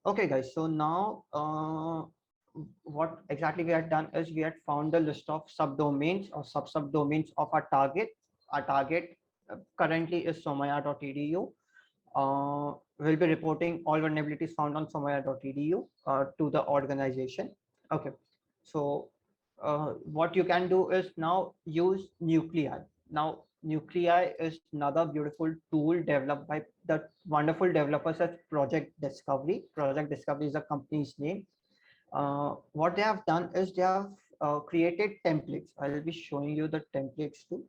Okay, guys. So now, what exactly we had done is we had found the list of subdomains or subdomains of our target. Our target currently is somaya.edu. We'll be reporting all vulnerabilities found on somaya.edu to the organization. Okay. So what you can do is now use Nuclei. Now, Nuclei is another beautiful tool developed by the wonderful developers at Project Discovery. Project Discovery is the company's name. What they have done is they have created templates. I'll be showing you the templates too.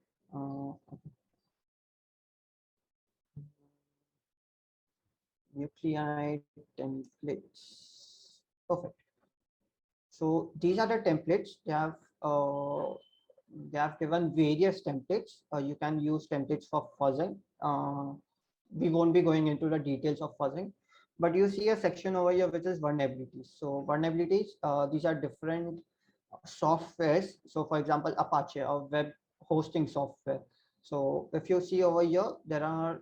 Nuclei templates. Perfect. So these are the templates. They have given various templates. You can use templates for fuzzing. We won't be going into the details of fuzzing, but you see a section over here which is vulnerabilities. So vulnerabilities, these are different softwares. So for example, Apache, a web hosting software. So if you see over here, there are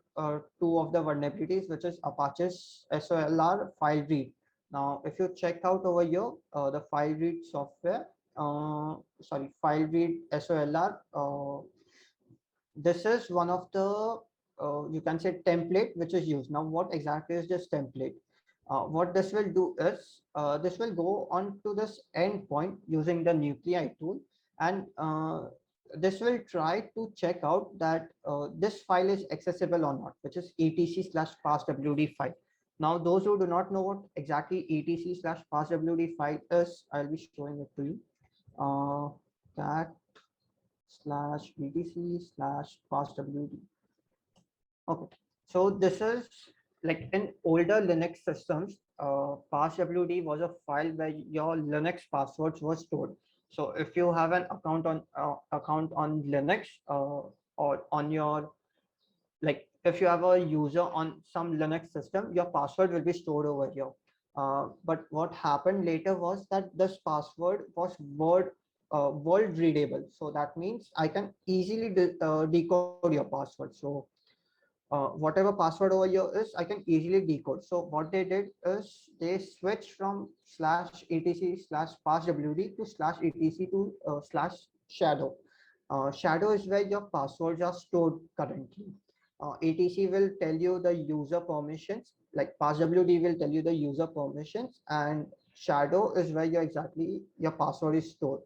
two of the vulnerabilities, which is Apache's SOLR file read. Now, if you check out over here, the file read software, file read SOLR, this is one of the, you can say, template which is used. Now, what exactly is this template? What this will do is, this will go on to this endpoint using the Nuclei tool, and this will try to check out that this file is accessible or not, which is etc/passwd file. Now, those who do not know what exactly etc/passwd file is, I'll be showing it to you. cat/etc/passwd. Okay, so this is like in older Linux systems, passwd was a file where your Linux passwords were stored. So if you have an account on Linux, or on your, like if you have a user on some Linux system, your password will be stored over here. But what happened later was that this password was world readable. So that means I can easily decode your password. So whatever password over here is, I can easily decode. So what they did is they switched from /etc/passwd to /etc to /shadow. Shadow is where your passwords are stored currently. etc will tell you the user permissions, like passwd will tell you the user permissions, and shadow is where your password is stored.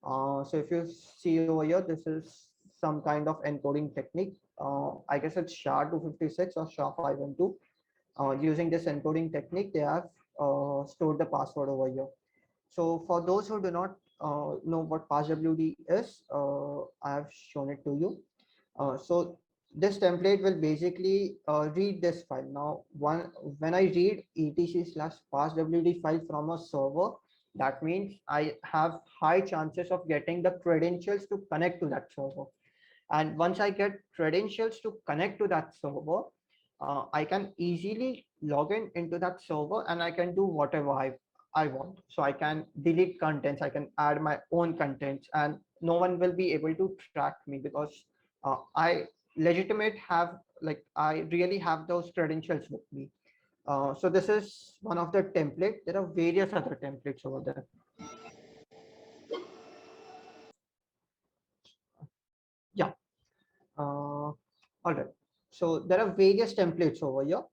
So if you see over here, this is some kind of encoding technique. I guess it's SHA-256 or SHA-512. Using this encoding technique, they have stored the password over here. So for those who do not know what passwd is, I have shown it to you. So this template will basically read this file. Now, when I read etc/passwd file from a server, that means I have high chances of getting the credentials to connect to that server. And once I get credentials to connect to that server, I can easily log in into that server and I can do whatever I want. So I can delete contents, I can add my own contents, and no one will be able to track me because I legitimate have, like, I really have those credentials with me. So this is one of the template. There are various other templates over there. Yeah. All right. So there are various templates over here.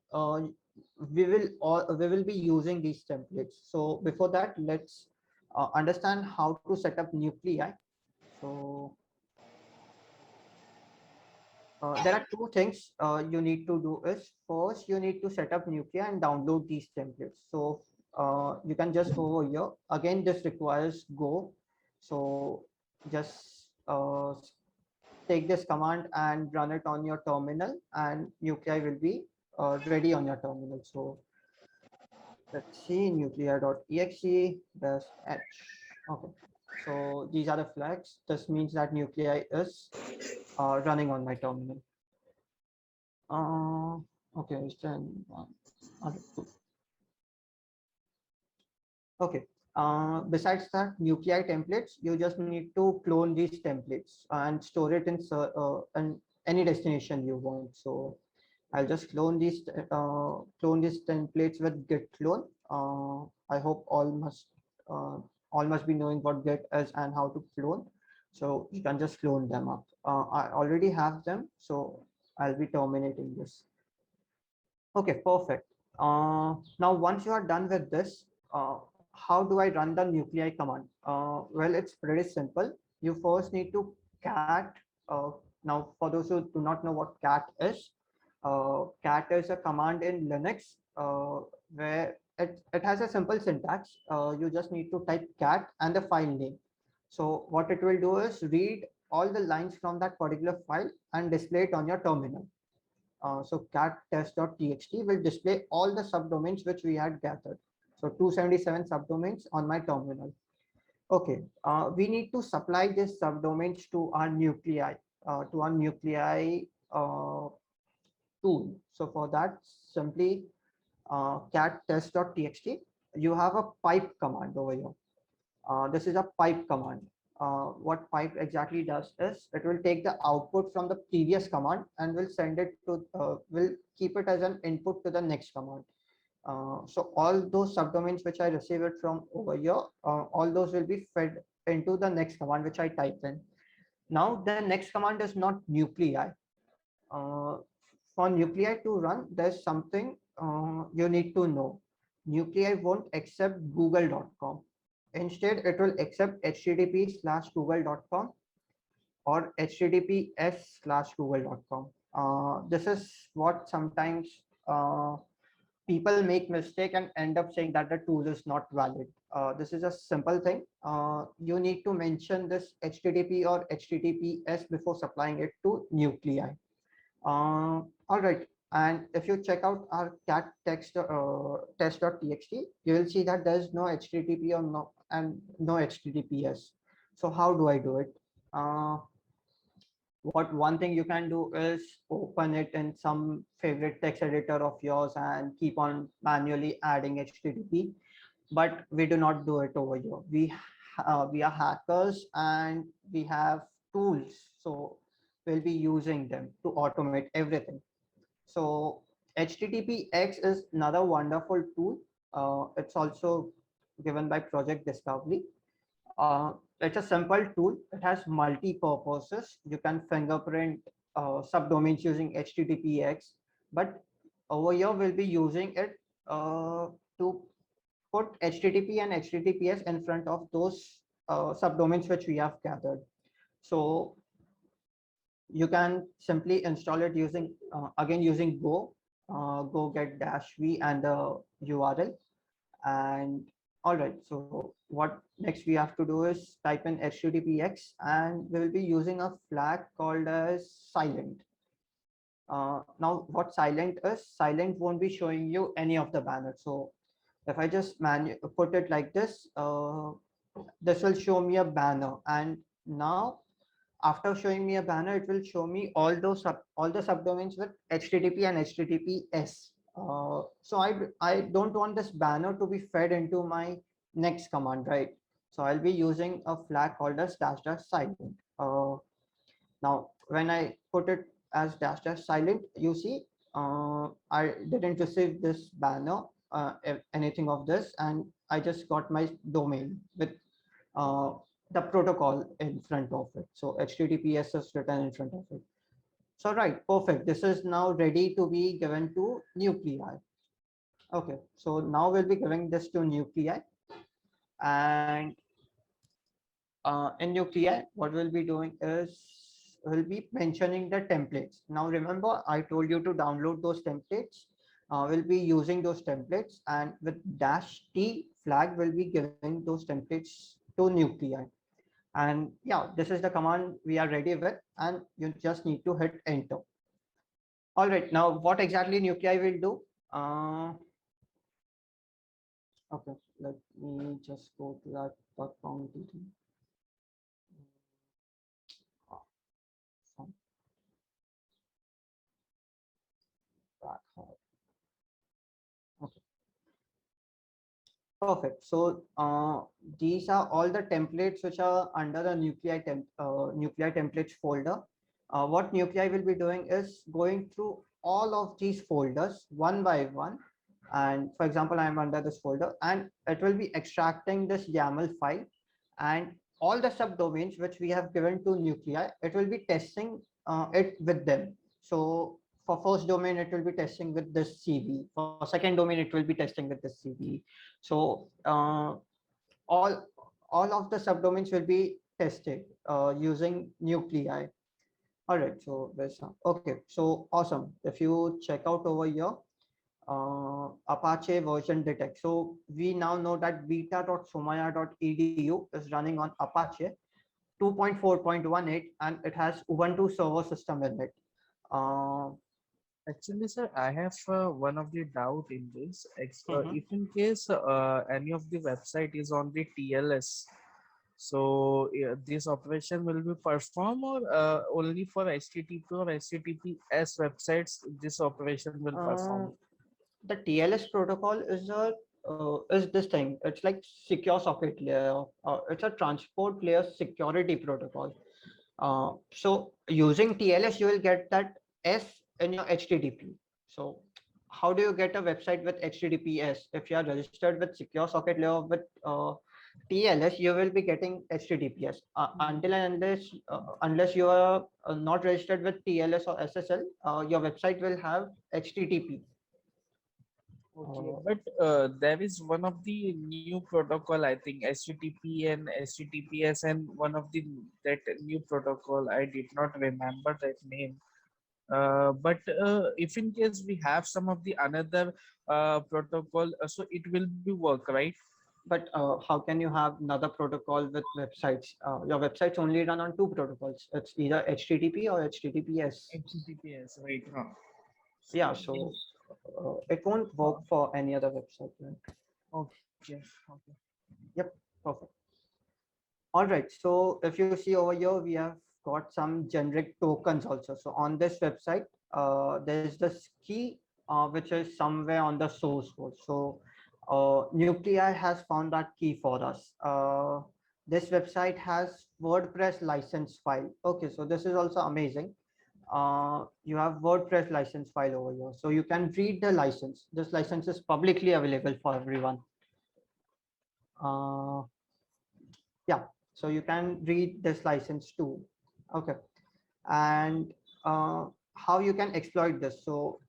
We will be using these templates. So before that, let's understand how to set up Nuclei. So there are two things you need to do is, first you need to set up Nuclei and download these templates. So you can just go over here. Again, this requires Go. So just take this command and run it on your terminal, and Nuclei will be ready on your terminal. So let's see, nuclei.exe dash h. Okay. So these are the flags. This means that Nuclei is running on my terminal. Uh, okay, then okay, cool. Okay. Besides that, Nuclei templates, you just need to clone these templates and store it in any destination you want. So I'll just clone these templates with git clone. I hope uh, all must be knowing what Git is and how to clone. So you can just clone them up. I already have them, so I'll be terminating this. Okay, perfect. Now, once you are done with this, how do I run the nuclei command? Well, it's pretty simple. You first need to cat. Now, for those who do not know what cat is a command in Linux where it has a simple syntax. You just need to type cat and the file name. So what it will do is read all the lines from that particular file and display it on your terminal. So cat test.txt will display all the subdomains which we had gathered. So 277 subdomains on my terminal. Okay, we need to supply these subdomains to our nuclei, uh, tool. So for that, simply cat test.txt, you have a pipe command over here. This is a pipe command. What pipe exactly does is it will take the output from the previous command and will send it to, will keep it as an input to the next command. So all those subdomains which I receive it from over here, all those will be fed into the next command which I type in. Now the next command is not nuclei. Uh, for nuclei to run, there's something you need to know. Nuclei won't accept google.com. Instead, it will accept http/google.com or https/google.com. This is what sometimes people make mistake and end up saying that the tool is not valid. This is a simple thing. You need to mention this HTTP or HTTPS before supplying it to nuclei. All right. And if you check out our cat test.txt, you will see that there's no HTTP or no HTTPS. So how do I do it? Uh, what one thing you can do is open it in some favorite text editor of yours and keep on manually adding HTTP. But we do not do it over here. We are hackers and we have tools. So we'll be using them to automate everything. So HTTPX is another wonderful tool. It's also given by Project Discovery. It's a simple tool. It has multi-purposes. You can fingerprint subdomains using HTTPX, but over here we'll be using it to put HTTP and HTTPS in front of those subdomains which we have gathered. So you can simply install it using again using go get -v and the URL. And all right, so what next we have to do is type in HTTPX and we will be using a flag called as silent. Now what silent is, silent won't be showing you any of the banners. So if I just put it like this, this will show me a banner. And now after showing me a banner, it will show me all the subdomains with HTTP and HTTPS. So I don't want this banner to be fed into my next command, right? So I'll be using a flag called as --silent. Now when I put it as --silent, you see I didn't receive this banner, anything of this, and I just got my domain with uh, the protocol in front of it. So HTTPS is written in front of it. So right, perfect. This is now ready to be given to nuclei. Okay, so now we'll be giving this to nuclei. And in nuclei, what we'll be doing is we'll be mentioning the templates. Now remember, I told you to download those templates. We'll be using those templates, and with -t flag, we'll be giving those templates to nuclei. And yeah, this is the command we are ready with, and you just need to hit enter. All right, now what exactly nuclei will do? Okay, let me just go to that .conf. Okay, perfect. So these are all the templates which are under the nuclei templates folder. What nuclei will be doing is going through all of these folders one by one And for example, I'm under this folder, and it will be extracting this YAML file, and all the subdomains which we have given to nuclei, it will be testing it with them. So for first domain, it will be testing with this CV. For second domain, it will be testing with this CV. So all all of the subdomains will be tested using nuclei. All right, so there's okay. So awesome. If you check out over here, Apache version detect. So we now know that beta.somaya.edu is running on Apache 2.4.18, and it has Ubuntu server system in it. Uh, Actually, sir, I have one of the doubt in this. mhm. If in case any of the website is on the TLS, so this operation will be performed or only for HTTP or HTTPS websites this operation will uh, perform? the TLS protocol is this thing. It's like secure socket layer. It's a transport layer security protocol. So using TLS, you will get that S in your HTTP. So how do you get a website with HTTPS? If you are registered with secure socket layer with TLS, you will be getting HTTPS. Until and unless you are not registered with TLS or SSL, your website will have HTTP. Okay, Uh, but there is one of the new protocol, I think HTTP and HTTPS, and one of the that new protocol I did not remember that name. But if in case we have some of the another protocol, so it will be work, right? but how can you have another protocol with websites? Your websites only run on two protocols. It's either HTTP or HTTPS. HTTPS, right? Huh. Yeah, So so it won't work for any other website, right? okay, okay. Yep, perfect. All right, so if you see over here, we have got some generic tokens also. So on this website, there's this key which is somewhere on the source code. So Nuclei has found that key for us. This website has WordPress license file. Okay, so this is also amazing. You have WordPress license file over here. So you can read the license. This license is publicly available for everyone. Uh, yeah, so you can read this license too. Okay, and how you can exploit this. So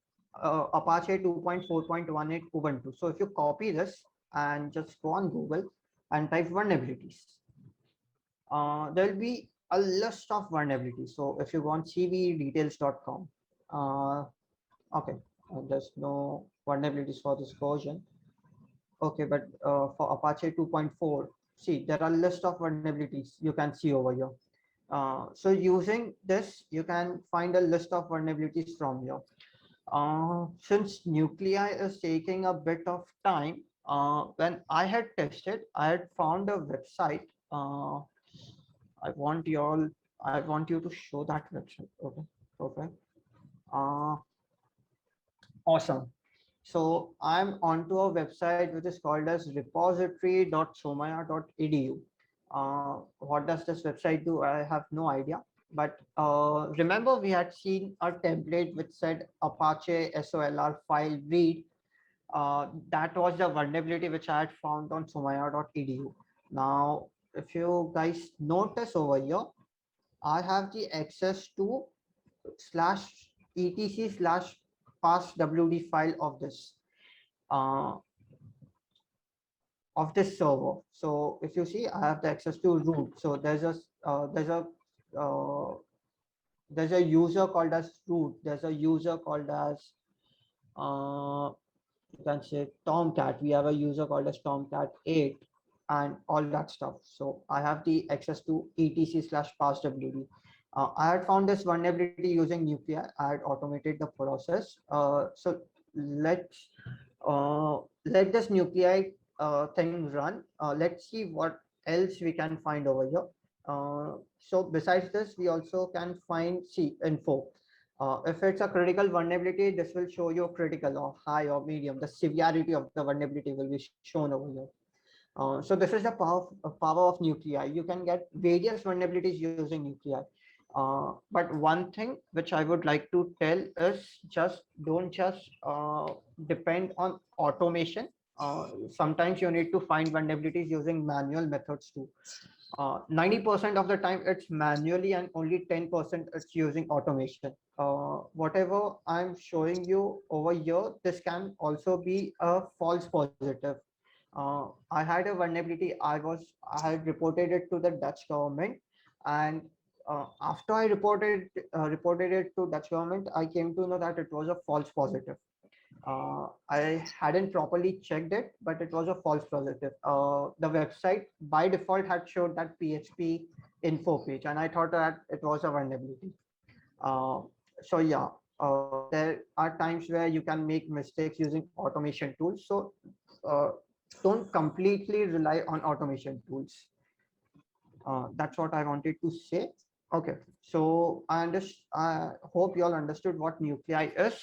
Apache 2.4.18 Ubuntu. So if you copy this and just go on Google and type vulnerabilities, there'll be a list of vulnerabilities. So if you go on cvdetails.com, uh, okay, there's no vulnerabilities for this version. Okay, but for Apache 2.4, see, there are list of vulnerabilities you can see over here. So using this, you can find a list of vulnerabilities from here. Since nuclei is taking a bit of time, when I had tested, I had found a website. I want you all, I want you to show that website. Okay, perfect. Uh, awesome. So I'm onto a website which is called as repository.somaya.edu. What does this website do? I have no idea. But remember, we had seen a template which said Apache SOLR file read. That was the vulnerability which I had found on somaya.edu. Now, if you guys notice over here, I have the access to slash etc slash passwd file uh, of this server. So if you see, I have the access to root. So uh, there's a user called as root. There's a user called as uh, you can say Tomcat. We have a user called as Tomcat 8 and all that stuff. So I have the access to etc slash passwd. I had found this vulnerability using nuclei. I had automated the process. So let's let this nuclei thing run. Let's see what else we can find over here. So besides this, we also can find C info. If it's a critical vulnerability, this will show you critical or high or medium. The severity of the vulnerability will be shown over here. So this is the power of nuclei. You can get various vulnerabilities using nuclei. But one thing which I would like to tell is just don't just depend on automation. Sometimes you need to find vulnerabilities using manual methods too. 90% of the time it's manually and only 10% it's using automation. Whatever I'm showing you over here, this can also be a false positive. I had a vulnerability. I had reported it to the Dutch government, and after I reported it to Dutch government, I came to know that it was a false positive. I hadn't properly checked it, but it was a false positive. The website by default had showed that PHP info page, and I thought that it was a vulnerability. Uh, so yeah, there are times where you can make mistakes using automation tools. So uh, don't completely rely on automation tools. That's what I wanted to say. Okay, so I hope you all understood what nuclei is.